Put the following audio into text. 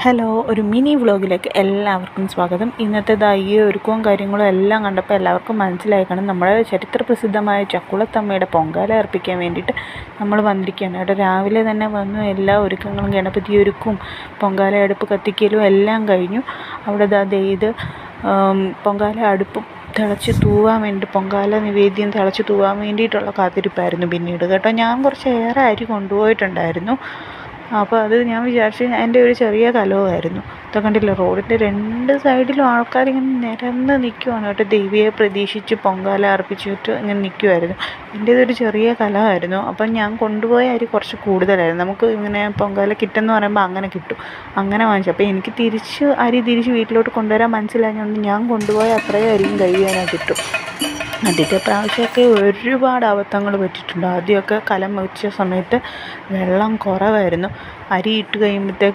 Hello, ഒരു mini വ്ളോഗിലേക്ക് എല്ലാവർക്കും സ്വാഗതം. ഇന്നത്തേത് ഈ ഒരുക്കവും കാര്യങ്ങളും എല്ലാം കണ്ടപ്പോൾ എല്ലാവർക്കും മനസ്സിലായി കാണും. നമ്മുടെ ചരിത്രപ്രസിദ്ധമായ ചക്കുളത്തമ്മയുടെ പൊങ്കാല അർപ്പിക്കാൻ വേണ്ടിയിട്ട് നമ്മൾ വന്നിരിക്കുകയാണ്. അവിടെ രാവിലെ തന്നെ വന്നു എല്ലാ ഒരുക്കങ്ങളും ഗണപതി ഒരുക്കും പൊങ്കാല അടുപ്പ് കത്തിക്കലും എല്ലാം കഴിഞ്ഞു. അവിടെ ഇത് പൊങ്കാല അടുപ്പും തിളച്ച് തൂവാൻ വേണ്ടി പൊങ്കാല നിവേദ്യം തിളച്ച് തൂവാൻ വേണ്ടിയിട്ടുള്ള കാത്തിരിപ്പായിരുന്നു പിന്നീട് കേട്ടോ. ഞാൻ കുറച്ച് ഏറെ അരി കൊണ്ടുപോയിട്ടുണ്ടായിരുന്നു. അപ്പോൾ അത് ഞാൻ വിചാരിച്ചു എൻ്റെ ഒരു ചെറിയ കലവുമായിരുന്നു. ഇതൊക്കെ കണ്ടില്ല, റോഡിൻ്റെ രണ്ട് സൈഡിലും ആൾക്കാരിങ്ങനെ നിരന്ന് നിൽക്കുവാണ് കേട്ടോ. ദേവിയെ പ്രതീക്ഷിച്ച് പൊങ്കാല അർപ്പിച്ചിട്ട് ഇങ്ങനെ നിൽക്കുമായിരുന്നു. എൻ്റേതൊരു ചെറിയ കലമായിരുന്നു. അപ്പം ഞാൻ കൊണ്ടുപോയ അരി കുറച്ച് കൂടുതലായിരുന്നു. നമുക്ക് ഇങ്ങനെ പൊങ്കാല കിട്ടെന്ന് പറയുമ്പോൾ അങ്ങനെ കിട്ടും, അങ്ങനെ വാങ്ങിച്ചു. അപ്പോൾ എനിക്ക് അരി തിരിച്ച് വീട്ടിലോട്ട് കൊണ്ടുവരാൻ മനസ്സിലായതുകൊണ്ട് ഞാൻ കൊണ്ടുപോയ അത്രയും അരിയും കഴിയാനാണ് കിട്ടും. ആദ്യത്തെ പ്രാവശ്യമൊക്കെ ഒരുപാട് അബദ്ധങ്ങൾ പറ്റിയിട്ടുണ്ട്. ആദ്യമൊക്കെ കലം വെച്ച സമയത്ത് വെള്ളം കുറവായിരുന്നു. അരി ഇട്ട് കഴിയുമ്പോഴത്തേക്ക്